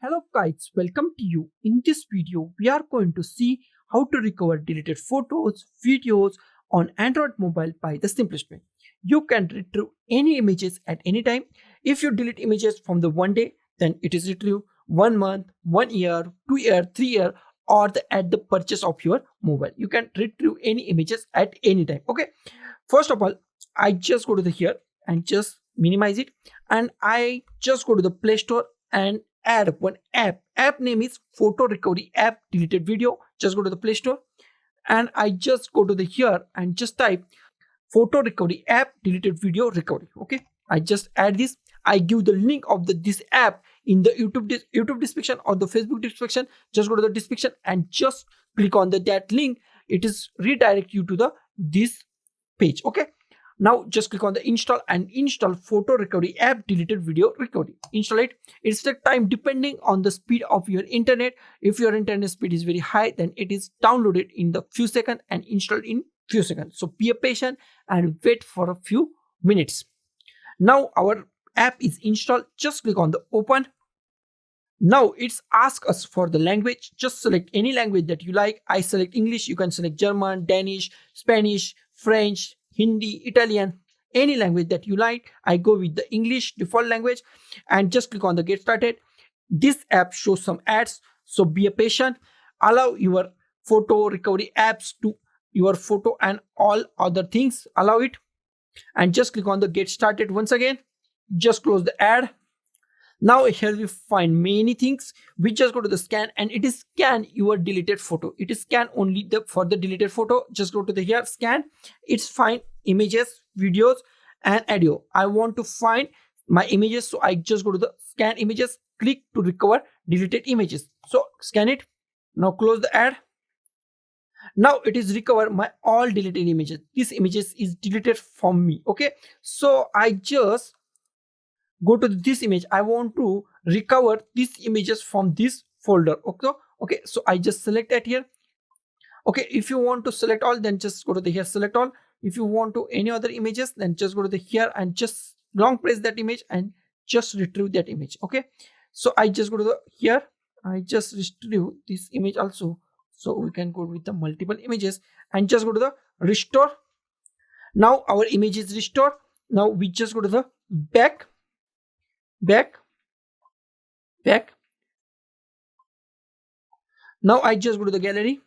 Hello guys, welcome to you. In this video, we are going to see how to recover deleted photos, videos on Android mobile by the simplest way. You can retrieve any images at any time. If you delete images from the one day, then it is retrieved 1 month, 1 year, 2 year, 3 year, or at the purchase of your mobile. You can retrieve any images at any time. Okay. First of all, I just go to the here and just minimize it, and I just go to the Play Store and add one app name is photo recovery app deleted video. Just go to the Play Store and I just go to the here and just type photo recovery app deleted video recovery. Okay, I just add this. I give the link of this app in the YouTube description or the Facebook description. Just go to the description and just click on that link. It is redirect you to this page. Okay, now just click on the install and install photo recovery app deleted video recovery. Install it. It's take time depending on the speed of your internet. If your internet speed is very high, then it is downloaded in the few seconds and installed in few seconds. So be patient and wait for a few minutes. Now our app is installed. Just click on the open. Now it's ask us for the language. Just select any language that you like. I select English. You can select German, Danish, Spanish, French, Hindi, Italian, any language that you like. I go with the English default language and just click on the get started. This app shows some ads, so be patient. Allow your photo recovery apps to your photo and all other things. Allow it and just click on the get started once again. Just close the ad. Now here we find many things. We just go to the scan and it is scan your deleted photo. It is scan only for the deleted photo. Just go to the here scan. It's find images, videos and audio. I want to find my images, so I just go to the scan images, click to recover deleted images. So scan it. Now close the ad. Now it is recover my all deleted images. This images is deleted from me. Okay, so I just go to this image. I want to recover these images from this folder. Okay, so I just select that here. Okay, if you want to select all, then just go to the here select all. If you want to any other images, then just go to the here and just long press that image and just retrieve that image. Okay, so I just go to the here. I just retrieve this image also, so we can go with the multiple images and just go to the restore. Now our image is restored. Now we just go to the back. Now I just go to the gallery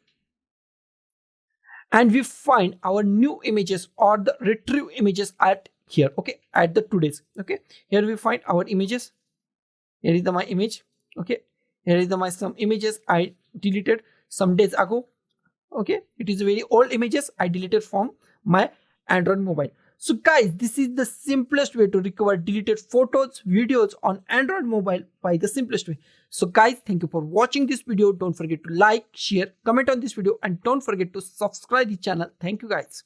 and we find our new images or the retrieve images at here. Okay, at the today's. Okay, here we find our images. Here is my image. Okay, here is my some images I deleted some days ago. Okay, it is very old images I deleted from my Android mobile. So guys, this is the simplest way to recover deleted photos, videos on Android mobile by the simplest way. So guys, thank you for watching this video. Don't forget to like, share, comment on this video and don't forget to subscribe the channel. Thank you guys.